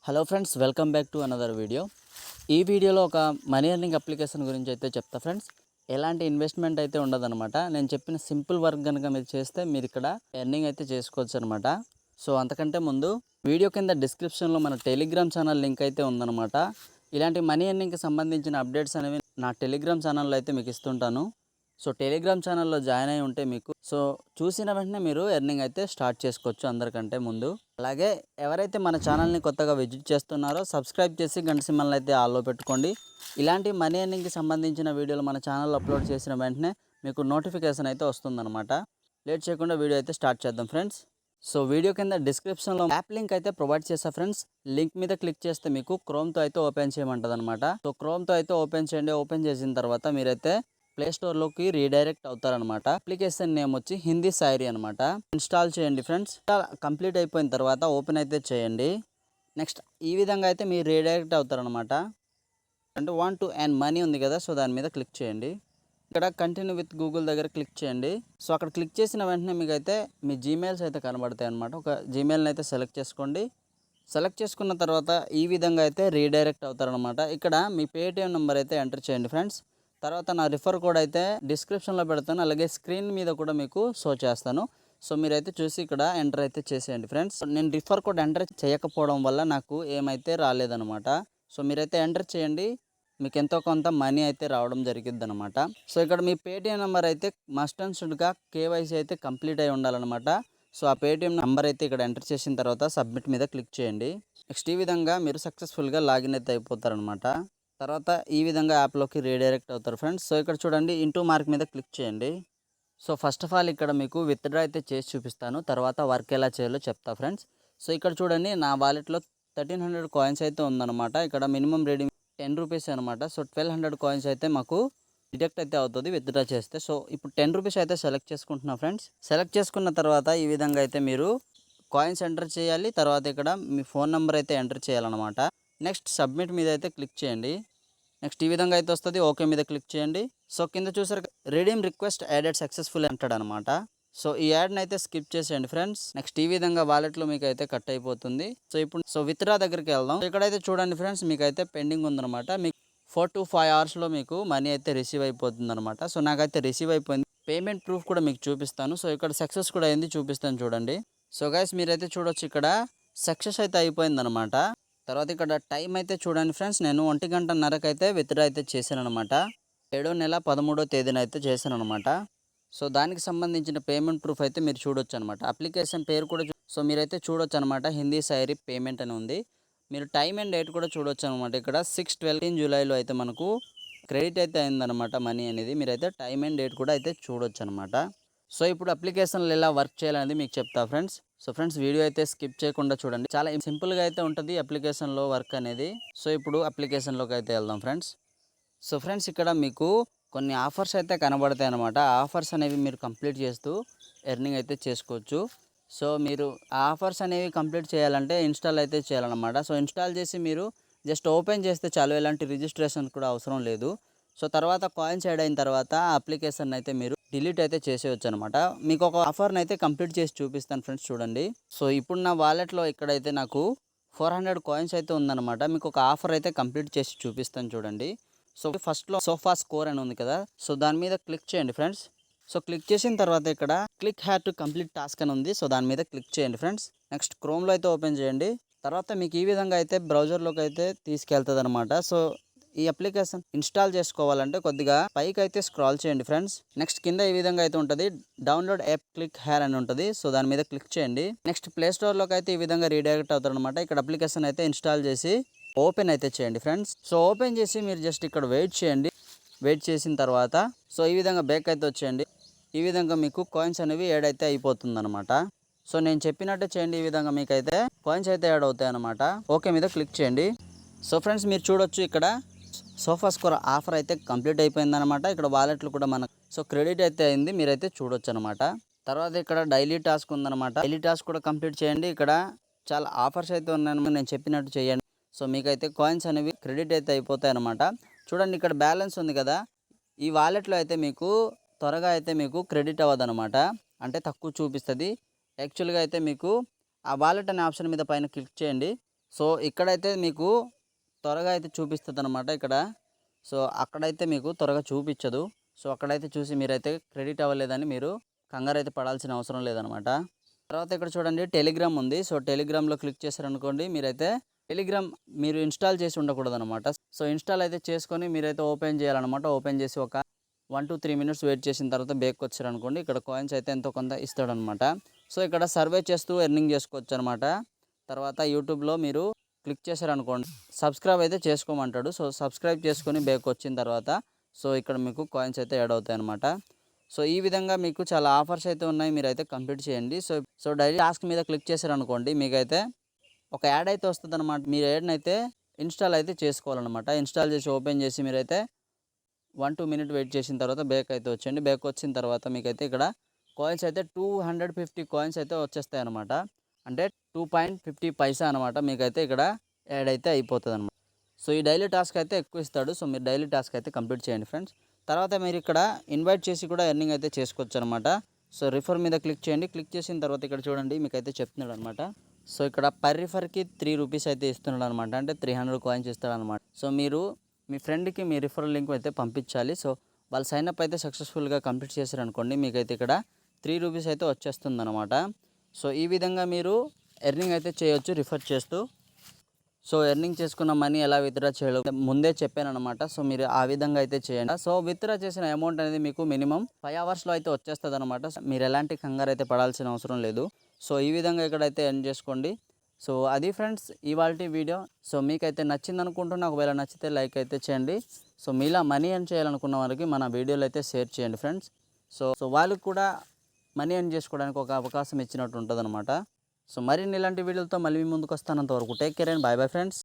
Hello friends, welcome back to another video. ఈ వీడియోలో ఒక మనీ ఎర్నింగ్ అప్లికేషన్ గురించి అయితే చెప్తా ఫ్రెండ్స్. ఎలాంటి ఇన్వెస్ట్మెంట్ అయితే ఉండదన్నమాట. నేను చెప్పిన సింపుల్ వర్క్ కనుక మీరు చేస్తే మీరు ఇక్కడ ఎర్నింగ్ అయితే చేసుకోవచ్చు అనమాట. సో అంతకంటే ముందు వీడియో కింద డిస్క్రిప్షన్లో మన టెలిగ్రామ్ ఛానల్ లింక్ అయితే ఉందన్నమాట. ఇలాంటి మనీ ఎర్నింగ్కి సంబంధించిన అప్డేట్స్ అనేవి నా టెలిగ్రామ్ ఛానల్లో అయితే మీకు ఇస్తుంటాను. సో టెలిగ్రామ్ ఛానల్లో జాయిన్ అయి ఉంటే మీకు చూసిన వెంటనే మీరు ఎర్నింగ్ అయితే స్టార్ట్ చేసుకోవచ్చు అందరికంటే ముందు. అలాగే ఎవరైతే మన ఛానల్ని కొత్తగా విజిట్ చేస్తున్నారో సబ్స్క్రైబ్ చేసి గంట సింబల్ని అయితే ఆల్లో పెట్టుకోండి. ఇలాంటి మనీ ఎర్నింగ్కి సంబంధించిన వీడియోలు మన ఛానల్లో అప్లోడ్ చేసిన వెంటనే మీకు నోటిఫికేషన్ అయితే వస్తుందన్నమాట. లేట్ చేయకుండా వీడియో అయితే స్టార్ట్ చేద్దాం ఫ్రెండ్స్. సో వీడియో కింద డిస్క్రిప్షన్లో యాప్ లింక్ అయితే ప్రొవైడ్ చేస్తా ఫ్రెండ్స్. లింక్ మీద క్లిక్ చేస్తే మీకు క్రోమ్తో అయితే ఓపెన్ చేయమంటుంది అనమాట. సో క్రోమ్తో అయితే ఓపెన్ చేయండి. ఓపెన్ చేసిన తర్వాత మీరైతే ప్లే స్టోర్లోకి రీడైరెక్ట్ అవుతారనమాట. అప్లికేషన్ నేమ్ వచ్చి హిందీ షayri అనమాట. ఇన్స్టాల్ చేయండి ఫ్రెండ్స్. కంప్లీట్ అయిపోయిన తర్వాత ఓపెన్ అయితే చేయండి. నెక్స్ట్ ఈ విధంగా అయితే మీరు రీడైరెక్ట్ అవుతారనమాట. అంటే వాంట్ టు ఎర్న్ మనీ ఉంది కదా, సో దాని మీద క్లిక్ చేయండి. ఇక్కడ కంటిన్యూ విత్ గూగుల్ దగ్గర క్లిక్ చేయండి. సో అక్కడ క్లిక్ చేసిన వెంటనే మీకు అయితే మీ జీమెయిల్స్ అయితే కనబడతాయి అనమాట. ఒక జీమెయిల్ని అయితే సెలెక్ట్ చేసుకోండి. సెలెక్ట్ చేసుకున్న తర్వాత ఈ విధంగా అయితే రీడైరెక్ట్ అవుతారనమాట. ఇక్కడ మీ పేటిఎం నెంబర్ అయితే ఎంటర్ చేయండి ఫ్రెండ్స్. తర్వాత నా రిఫర్ కోడ్ అయితే డిస్క్రిప్షన్లో పెడతాను, అలాగే స్క్రీన్ మీద కూడా మీకు షో చేస్తాను. సో మీరైతే చూసి ఇక్కడ ఎంటర్ అయితే చేసేయండి ఫ్రెండ్స్. నేను రిఫర్ కోడ్ ఎంటర్ చేయకపోవడం వల్ల నాకు ఏమైతే రాలేదనమాట. సో మీరైతే ఎంటర్ చేయండి, మీకు ఎంతో కొంత మనీ అయితే రావడం జరిగిద్ది అనమాట. సో ఇక్కడ మీ పేటిఎం నెంబర్ అయితే మస్ట్ అండ్ షుడ్గా కేవైసీ అయితే కంప్లీట్ అయి ఉండాలన్నమాట. సో ఆ పేటిఎం నెంబర్ అయితే ఇక్కడ ఎంటర్ చేసిన తర్వాత సబ్మిట్ మీద క్లిక్ చేయండి. నెక్స్ట్ ఈ విధంగా మీరు సక్సెస్ఫుల్గా లాగిన్ అయితే అయిపోతారనమాట. తర్వాత ఈ విధంగా యాప్లోకి రీడైరెక్ట్ అవుతారు ఫ్రెండ్స్. సో ఇక్కడ చూడండి, ఇంటూ మార్క్ మీద క్లిక్ చేయండి. సో ఫస్ట్ ఆఫ్ ఆల్ ఇక్కడ మీకు విత్డ్రా అయితే చేసి చూపిస్తాను, తర్వాత వర్క్ ఎలా చేయాలో చెప్తా ఫ్రెండ్స్. సో ఇక్కడ చూడండి, నా వాలెట్లో 1300 కాయిన్స్ అయితే ఉందన్నమాట. ఇక్కడ మినిమం రీడింగ్ 10 రూపీస్ అనమాట. సో 1200 కాయిన్స్ అయితే మాకు డిడక్ట్ అయితే అవుతుంది విత్డ్రా చేస్తే. సో ఇప్పుడు 10 రూపీస్ అయితే సెలెక్ట్ చేసుకుంటున్నా ఫ్రెండ్స్. సెలెక్ట్ చేసుకున్న తర్వాత ఈ విధంగా అయితే మీరు కాయిన్స్ ఎంటర్ చేయాలి. తర్వాత ఇక్కడ మీ ఫోన్ నెంబర్ అయితే ఎంటర్ చేయాలన్నమాట. నెక్స్ట్ సబ్మిట్ మీద అయితే క్లిక్ చేయండి. నెక్స్ట్ ఈ విధంగా అయితే వస్తుంది, ఓకే మీద క్లిక్ చేయండి. సో కింద చూసారు, రిడీమ్ రిక్వెస్ట్ యాడెడ్ సక్సెస్ఫుల్ అంటాడు అనమాట. సో ఈ యాడ్ని అయితే స్కిప్ చేసేయండి ఫ్రెండ్స్. నెక్స్ట్ ఈ విధంగా వాలెట్లో మీకు అయితే కట్ అయిపోతుంది. సో ఇప్పుడు విత్డ్రా దగ్గరికి వెళ్దాం. ఇక్కడైతే చూడండి ఫ్రెండ్స్, మీకు అయితే పెండింగ్ ఉందన్నమాట. మీకు 4 to 5 అవర్స్లో మీకు మనీ అయితే రిసీవ్ అయిపోతుంది అనమాట. సో నాకైతే రిసీవ్ అయిపోయింది. పేమెంట్ ప్రూఫ్ కూడా మీకు చూపిస్తాను. సో ఇక్కడ సక్సెస్ కూడా అయింది, చూపిస్తాను చూడండి. సో గైస్ మీరైతే చూడొచ్చు, ఇక్కడ సక్సెస్ అయితే అయిపోయింది అనమాట. తర్వాత ఇక్కడ టైం అయితే చూడండి ఫ్రెండ్స్, నేను 1:30కి అయితే విత్డ్రా అయితే చేశాను అనమాట. 7వ నెల 13వ తేదీన అయితే చేశాను అనమాట. సో దానికి సంబంధించిన పేమెంట్ ప్రూఫ్ అయితే మీరు చూడొచ్చు అనమాట. అప్లికేషన్ పేరు కూడా సో మీరైతే చూడొచ్చు అనమాట, హిందీ షayri పేమెంట్ అని ఉంది. మీరు టైం అండ్ డేట్ కూడా చూడొచ్చు అనమాట. ఇక్కడ 6/12 జూలైలో అయితే మనకు క్రెడిట్ అయితే అయిందనమాట మనీ అనేది. మీరైతే టైం అండ్ డేట్ కూడా అయితే చూడొచ్చు అనమాట. సో ఇప్పుడు అప్లికేషన్లో ఎలా వర్క్ చేయాలనేది మీకు చెప్తా ఫ్రెండ్స్. సో ఫ్రెండ్స్ వీడియో అయితే స్కిప్ చేయకుండా చూడండి, చాలా సింపుల్గా అయితే ఉంటుంది అప్లికేషన్లో వర్క్ అనేది. సో ఇప్పుడు అప్లికేషన్లోకి అయితే వెళ్దాం ఫ్రెండ్స్. సో ఫ్రెండ్స్ ఇక్కడ మీకు కొన్ని ఆఫర్స్ అయితే కనబడతాయి అనమాట. ఆఫర్స్ అనేవి మీరు కంప్లీట్ చేస్తూ ఎర్నింగ్ అయితే చేసుకోవచ్చు. సో మీరు ఆ ఆఫర్స్ అనేవి కంప్లీట్ చేయాలంటే ఇన్స్టాల్ అయితే చేయాలన్నమాట. సో ఇన్స్టాల్ చేసి మీరు జస్ట్ ఓపెన్ చేస్తే చాలు, ఎలాంటి రిజిస్ట్రేషన్ కూడా అవసరం లేదు. సో తర్వాత కాయిన్స్ యాడ్ అయిన తర్వాత ఆ అప్లికేషన్ అయితే మీరు డిలీట్ అయితే చేసేయచ్చు అనమాట. మీకు ఒక ఆఫర్ని అయితే కంప్లీట్ చేసి చూపిస్తాను ఫ్రెండ్స్, చూడండి. సో ఇప్పుడు నా వాలెట్లో ఇక్కడైతే నాకు 400 కాయిన్స్ అయితే ఉందన్నమాట. మీకు ఒక ఆఫర్ అయితే కంప్లీట్ చేసి చూపిస్తాను చూడండి. సో ఫస్ట్లో సోఫా స్కోర్ అని ఉంది కదా, సో దాని మీద క్లిక్ చేయండి ఫ్రెండ్స్. సో క్లిక్ చేసిన తర్వాత ఇక్కడ click had to complete task అని ఉంది. సో దాని మీద క్లిక్ చేయండి ఫ్రెండ్స్. నెక్స్ట్ క్రోమ్లో అయితే ఓపెన్ చేయండి. తర్వాత మీకు ఈ విధంగా అయితే బ్రౌజర్లోకి అయితే తీసుకెళ్తుంది అనమాట. సో ఈ అప్లికేషన్ ఇన్స్టాల్ చేసుకోవాలంటే కొద్దిగా పైకి అయితే స్క్రాల్ చేయండి ఫ్రెండ్స్. నెక్స్ట్ కింద ఈ విధంగా అయితే ఉంటుంది, డౌన్లోడ్ యాప్ క్లిక్ హ్యార్ అని ఉంటుంది. సో దాని మీద క్లిక్ చేయండి. నెక్స్ట్ ప్లే స్టోర్లోకి అయితే ఈ విధంగా రీడైరెక్ట్ అవుతారు అనమాట. ఇక్కడ అప్లికేషన్ అయితే ఇన్స్టాల్ చేసి ఓపెన్ అయితే చేయండి ఫ్రెండ్స్. సో ఓపెన్ చేసి మీరు జస్ట్ ఇక్కడ వెయిట్ చేయండి. వెయిట్ చేసిన తర్వాత సో ఈ విధంగా బ్యాక్ అయితే వచ్చేయండి. ఈ విధంగా మీకు కాయిన్స్ అనేవి యాడ్ అయితే అయిపోతుంది అనమాట. సో నేను చెప్పినట్టే చేయండి, ఈ విధంగా మీకు అయితే కాయిన్స్ అయితే యాడ్ అవుతాయి అనమాట. ఓకే మీద క్లిక్ చేయండి. సో ఫ్రెండ్స్ మీరు చూడొచ్చు, ఇక్కడ సోఫా స్కోర్ ఆఫర్ అయితే కంప్లీట్ అయిపోయింది అనమాట. ఇక్కడ వాలెట్లు కూడా మనకు సో క్రెడిట్ అయితే అయింది, మీరైతే చూడొచ్చు అనమాట. తర్వాత ఇక్కడ డైలీ టాస్క్ ఉందన్నమాట. డైలీ టాస్క్ కూడా కంప్లీట్ చేయండి. ఇక్కడ చాలా ఆఫర్స్ అయితే ఉన్నాయన్నమాట, నేను చెప్పినట్టు చేయండి. సో మీకైతే కాయిన్స్ అనేవి క్రెడిట్ అయితే అయిపోతాయి అనమాట. చూడండి ఇక్కడ బ్యాలెన్స్ ఉంది కదా, ఈ వాలెట్లో అయితే మీకు త్వరగా అయితే మీకు క్రెడిట్ అవ్వదు అనమాట, అంటే తక్కువ చూపిస్తుంది. యాక్చువల్గా అయితే మీకు ఆ వాలెట్ అనే ఆప్షన్ మీద పైన క్లిక్ చేయండి. సో ఇక్కడైతే మీకు త్వరగా అయితే చూపిస్తుంది అనమాట ఇక్కడ. సో అక్కడైతే మీకు త్వరగా చూపించదు. సో అక్కడైతే చూసి మీరైతే క్రెడిట్ అవ్వలేదని మీరు కంగారు అయితే పడాల్సిన అవసరం లేదనమాట. తర్వాత ఇక్కడ చూడండి టెలిగ్రామ్ ఉంది. సో టెలిగ్రామ్లో క్లిక్ చేశారనుకోండి, మీరైతే టెలిగ్రామ్ మీరు ఇన్స్టాల్ చేసి ఉండకూడదు అనమాట. సో ఇన్స్టాల్ అయితే చేసుకొని మీరైతే ఓపెన్ చేయాలన్నమాట. ఓపెన్ చేసి ఒక 1 to 3 minutes వెయిట్ చేసిన తర్వాత బ్యాక్ వచ్చారనుకోండి, ఇక్కడ కాయిన్స్ అయితే ఎంతో కొంత ఇస్తాడనమాట. సో ఇక్కడ సర్వే చేస్తూ ఎర్నింగ్ చేసుకోవచ్చు అనమాట. తర్వాత యూట్యూబ్లో మీరు క్లిక్ చేశారనుకోండి, సబ్స్క్రైబ్ అయితే చేసుకోమంటాడు. సో సబ్స్క్రైబ్ చేసుకొని బ్యాక్ వచ్చిన తర్వాత సో ఇక్కడ మీకు కాయిన్స్ అయితే యాడ్ అవుతాయి అనమాట. సో ఈ విధంగా మీకు చాలా ఆఫర్స్ అయితే ఉన్నాయి, మీరైతే కంప్లీట్ చేయండి. సో డైలీ టాస్క్ మీద క్లిక్ చేశారనుకోండి, మీకైతే ఒక యాడ్ అయితే వస్తుంది అనమాట. మీరు యాడ్ని అయితే ఇన్స్టాల్ అయితే చేసుకోవాలన్నమాట. ఇన్స్టాల్ చేసి ఓపెన్ చేసి మీరైతే 1-2 minutes వెయిట్ చేసిన తర్వాత బ్యాక్ అయితే వచ్చేయండి. బ్యాక్ వచ్చిన తర్వాత మీకైతే ఇక్కడ కాయిన్స్ అయితే 250 కాయిన్స్ అయితే వచ్చేస్తాయి అనమాట. అంటే 2.50 పైసా అనమాట. మీకైతే ఇక్కడ యాడ్ అయితే అయిపోతుంది అనమాట. సో ఈ డైలీ టాస్క్ అయితే ఎక్కువ ఇస్తాడు. సో మీరు డైలీ టాస్క్ అయితే కంప్లీట్ చేయండి ఫ్రెండ్స్. తర్వాత మీరు ఇక్కడ ఇన్వైట్ చేసి కూడా ఎర్నింగ్ అయితే చేసుకోవచ్చు అనమాట. సో రిఫర్ మీద క్లిక్ చేయండి. క్లిక్ చేసిన తర్వాత ఇక్కడ చూడండి మీకైతే చెప్తున్నాడు అనమాట. సో ఇక్కడ పర్ రిఫర్కి 3 రూపీస్ అయితే ఇస్తున్నాడు అనమాట. అంటే 300 కాయిన్స్ ఇస్తాడు అనమాట. సో మీరు మీ ఫ్రెండ్కి మీ రిఫరల్ లింక్ అయితే పంపించాలి. సో వాళ్ళు సైన్అప్ అయితే సక్సెస్ఫుల్గా కంప్లీట్ చేశారనుకోండి, మీకైతే ఇక్కడ 3 రూపీస్ అయితే వచ్చేస్తుంది అనమాట. సో ఈ విధంగా మీరు ఎర్నింగ్ అయితే చేయొచ్చు రిఫర్ చేస్తూ. సో ఎర్నింగ్ చేసుకున్న మనీ ఎలా విత్డ్రా చేయాలో ముందే చెప్పాను అనమాట. సో మీరు ఆ విధంగా అయితే చేయండి. సో విత్డ్రా చేసిన అమౌంట్ అనేది మీకు మినిమం 5 hours అయితే వచ్చేస్తుంది అనమాట. మీరు ఎలాంటి కంగారు అయితే పడాల్సిన అవసరం లేదు. సో ఈ విధంగా ఇక్కడైతే ఎర్న్ చేసుకోండి. సో అది ఫ్రెండ్స్ ఇవాల్టి వీడియో. సో మీకైతే నచ్చింది అనుకుంటున్నా. ఒకవేళ నచ్చితే లైక్ అయితే చేయండి. సో మీలా మనీ ఎర్న్ చేయాలనుకున్న వారికి మన వీడియోలు అయితే షేర్ చేయండి ఫ్రెండ్స్. సో వాళ్ళకి కూడా మనీ ఎర్న్ చేసుకోవడానికి ఒక అవకాశం ఇచ్చినట్టు ఉంటుంది అనమాట. సో మరిన్ని ఇలాంటి వీడియోలతో మళ్ళీ మీ ముందుకు వస్తాను. అంతవరకు take care and bye bye friends.